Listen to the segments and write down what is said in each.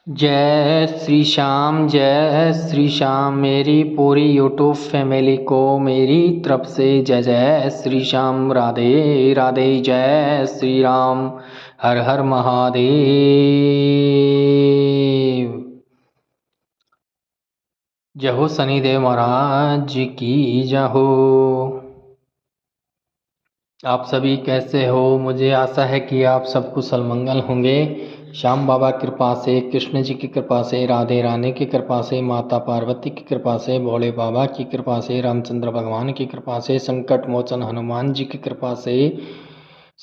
जय श्री श्याम मेरी पूरी यूट्यूब फैमिली को मेरी तरफ से जय जय श्री श्याम। राधे राधे। जय श्री राम। हर हर महादेव। जय हो शनिदेव महाराज की जय हो। आप सभी कैसे हो? मुझे आशा है कि आप सब कुशल मंगल होंगे। श्याम बाबा की कृपा से, कृष्ण जी की कृपा से, राधे रानी की कृपा से, माता पार्वती की कृपा से, भोले बाबा की कृपा से, रामचंद्र भगवान की कृपा से, संकट मोचन हनुमान जी की कृपा से,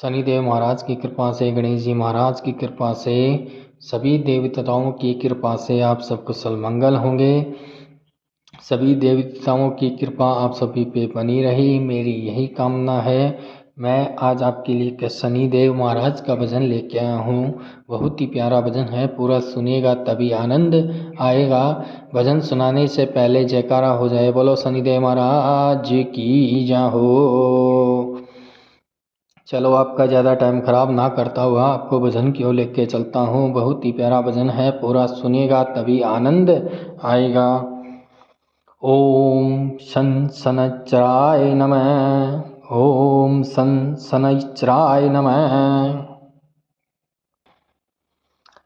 शनिदेव महाराज की कृपा से, गणेश जी महाराज की कृपा से, सभी देवताओं की कृपा से आप सब कुशल मंगल होंगे। सभी देवताओं की कृपा आप सभी पे बनी रही, मेरी यही कामना है। मैं आज आपके लिए शनिदेव महाराज का भजन लेके आया हूँ। बहुत ही प्यारा भजन है, पूरा सुनिएगा तभी आनंद आएगा। भजन सुनाने से पहले जयकारा हो जाए, बोलो शनिदेव महाराज की जय हो। चलो आपका ज़्यादा टाइम ख़राब ना करता हुआ आपको भजन की ओर लेके चलता हूँ। बहुत ही प्यारा भजन है, पूरा सुनिएगा तभी आनंद आएगा। ओम शनैश्चराय नमः। ओम शनैश्चराय नमः।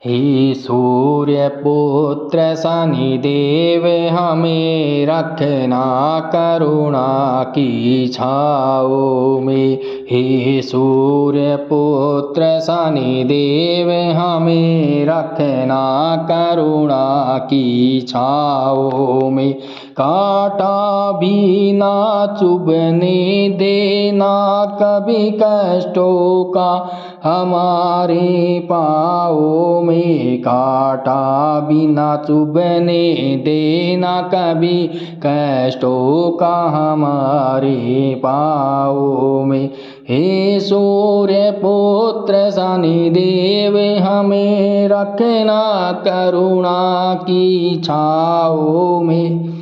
हे सूर्यपुत्र शनिदेव हमें रखना करुणा की छाओ में। हे सूर्यपुत्र शनिदेव हमें रखना करुणा की छाओ में। कांटा भी ना चुभने देना कभी कष्टों का हमारे पाँव में। कांटा भी ना चुभने देना कभी कष्टों का हमारे पाँव में। हे सूर्य पुत्र शनिदेव हमें रखना करुणा की छाओ में।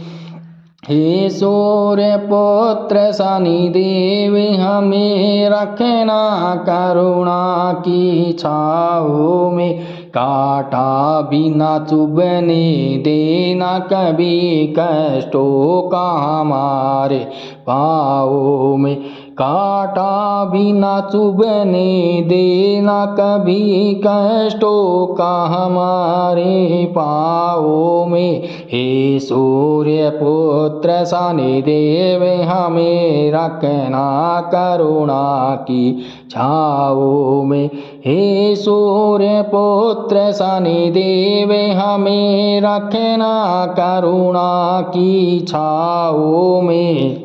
हे सूर्य पुत्र शनिदेव हमें रखना करुणा की छाओ में। कांटा भी ना चुभने देना कभी कष्टों का हमारे पाँव में। कांटा भी ना चुभने देना कभी कष्टों का हमारे पाँव में। हे सूर्य पुत्र शनिदेव हमें रखना करुणा की छाओ में। हे सूर्य पुत्र शनिदेव हमें रखना करुणा की छाओ में।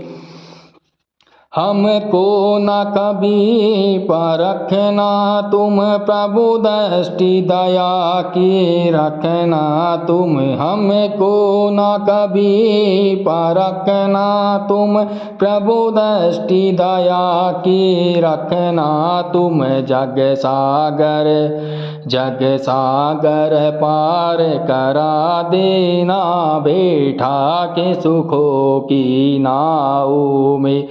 हमको न कभी परखना तुम प्रभु दृष्टि दया की रखना तुम। हमको न कभी परखना तुम प्रभु दृष्टि दया की रखना तुम। जग सागर पार करा देना बैठा के सुखों की नाव में।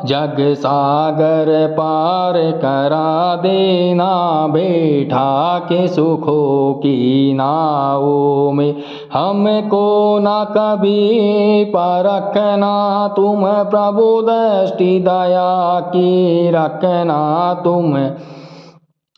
जग सागर पार करा देना बैठा के सुखों की नाव में। हमको न कभी परखना तुम प्रभु दृष्टि दया की रखना तुम।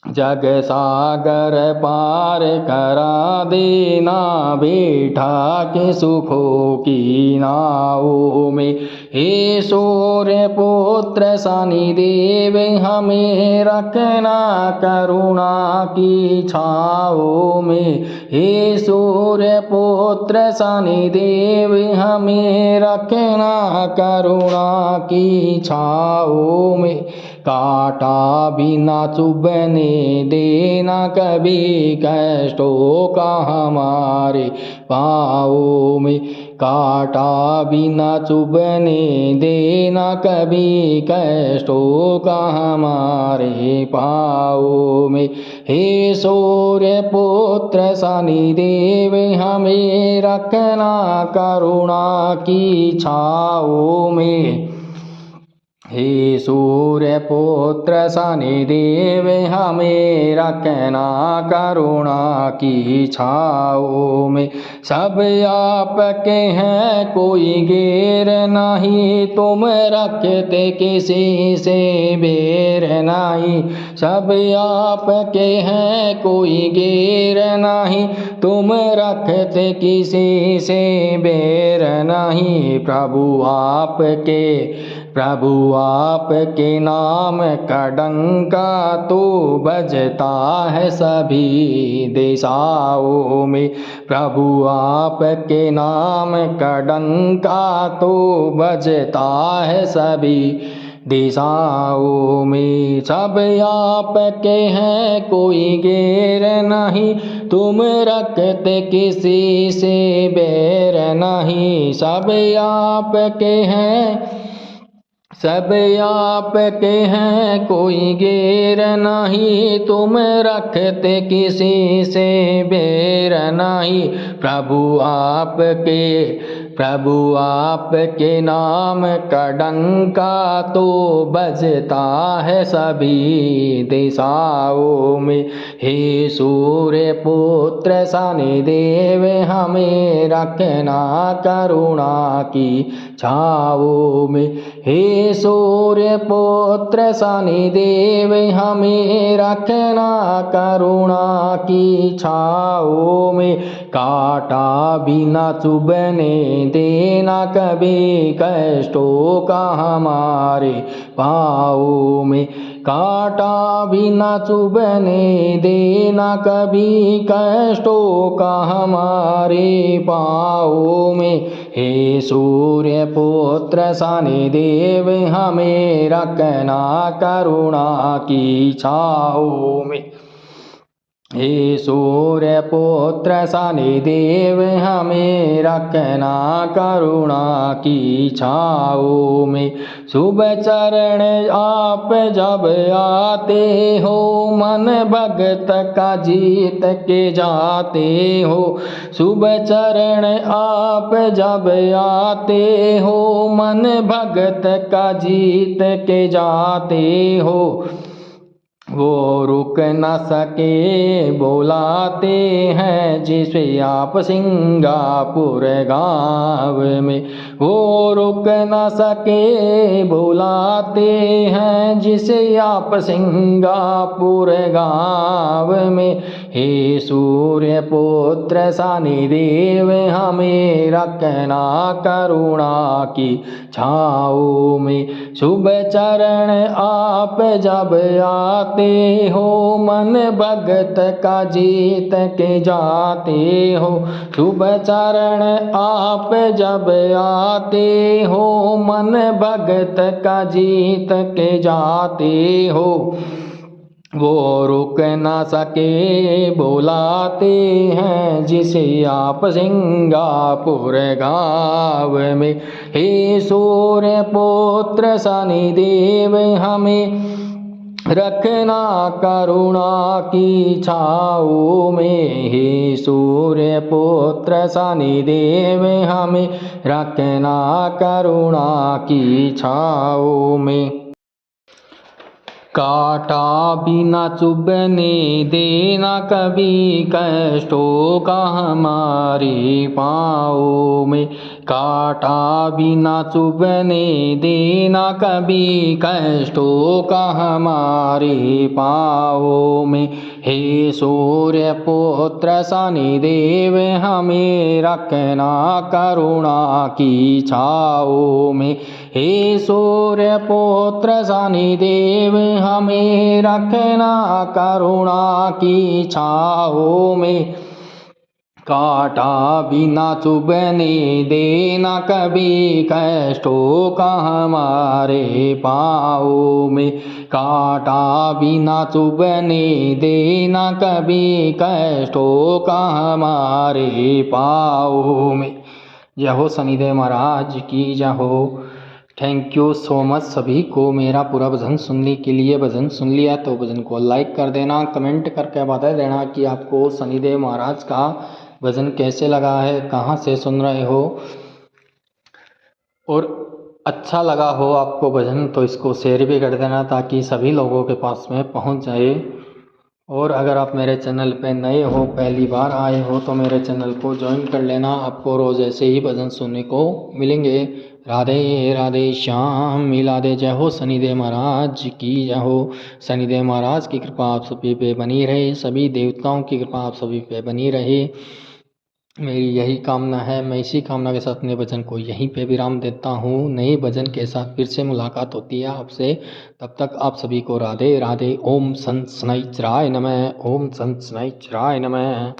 जग सागर पार करा देना बैठा के सुखों की नाव में। हे सूर्य पुत्र शनिदेव हमें रखना करुणा की छाओ में। हे सूर्य पुत्र शनिदेव हमें रखना करुणा की छाओ में। कांटा भी ना चुभने देना कभी कष्टों का हमारे पाँव में। कांटा भी ना चुभने देना कभी कष्टों का हमारे पाँव में। हे सूर्य पुत्र शनिदेव हमें रखना करुणा की छाओ में। हे सूर्य पुत्र शनिदेव हमें रखना करुणा की छाओ में। सब आपके हैं कोई गैर नहीं, तुम रखते किसी से बैर नहीं। सब आपके हैं कोई गैर नहीं, तुम रखते किसी से बैर नहीं। प्रभु आपके नाम का डंका तो बजता है सभी दिशाओं में। प्रभु आपके नाम का डंका तो बजता है सभी दिशाओं में। सब आपके हैं कोई गैर नहीं, तुम रखते किसी से बैर नहीं। सब आपके हैं कोई गैर नहीं, तुम रखते किसी से बैर नहीं। प्रभु आपके नाम का डंका तो बजता है सभी दिशाओं में। हे सूर्य पुत्र शनिदेव हमें रखना करुणा की छाओं में। हे सूर्य पुत्र शनिदेव हमें रखना करुणा की छाओं में। कांटा भी न चुभने देना कभी कष्टों का हमारे पाँव में। कांटा भी न चुभने देना कभी कष्टों का हमारे पाँव में। हे सूर्य पुत्र शनिदेव हमें रखना करुणा की छाओं में। हे सूर्य पुत्र शनिदेव हमें रखना करुणा की छाओं में। शुभ चरण आप जब आते हो, मन भगत का जीत के जाते हो। शुभ चरण आप जब आते हो, मन भगत का जीत के जाते हो। वो रुक न सके बुलाते हैं जिसे आप सिंगापुर गाँव में। वो रुक न सके बुलाते हैं जिसे आप सिंगापुर गाँव में। हे सूर्य पुत्र शनिदेव हमें रखना करुणा की छाओं में। शुभ चरण आप जब आते हो, मन भगत का जीत के जाते हो। शुभ चरण आप जब आते हो, मन भगत का जीत के जाते हो। वो रुक न सके बुलाते हैं जिसे आप सिंगापुर गाँव में। हे सूर्य पुत्र शनिदेव हमें रखना करुणा की छाओं में। हे सूर्य पुत्र शनिदेव हमें रखना करुणा की छाओं में। कांटा भी न चुभने देना कभी कष्टों का हमारे पाँव में। कांटा भी न चुभने देना कभी कष्टों का हमारे पाँव में। हे सूर्य पुत्र शनिदेव हमें रखना करुणा की छाओं में। हे सूर्य पुत्र शनिदेव हमें रखना करुणा की छाओं में। कांटा भी न चुभने देना कभी कष्टों का हमारे पाँव में। कांटा भी न चुभने देना कभी कष्टों का हमारे पाँव में। जय हो शनिदेव महाराज की जय हो। थैंक यू सो मच सभी को मेरा पूरा भजन सुनने के लिए। भजन सुन लिया तो भजन को लाइक कर देना, कमेंट करके बता देना कि आपको शनिदेव महाराज का भजन कैसे लगा है, कहाँ से सुन रहे हो। और अच्छा लगा हो आपको भजन तो इसको शेयर भी कर देना ताकि सभी लोगों के पास में पहुंच जाए। और अगर आप मेरे चैनल पे नए हो, पहली बार आए हो, तो मेरे चैनल को ज्वाइन कर लेना। आपको रोज़ ऐसे ही भजन सुनने को मिलेंगे। राधे राधे श्याम मिला दे। जय हो शनिदेव महाराज की जय हो। शनिदेव महाराज की कृपा आप सभी पे बनी रहे, सभी देवताओं की कृपा आप सभी पे बनी रहे, मेरी यही कामना है। मैं इसी कामना के साथ अपने भजन को यहीं पे विराम देता हूँ। नए भजन के साथ फिर से मुलाकात होती है आपसे। तब तक आप सभी को राधे राधे। ओम संत शनैश्चराय नमः। ओम संत शनैश्चराय नमः।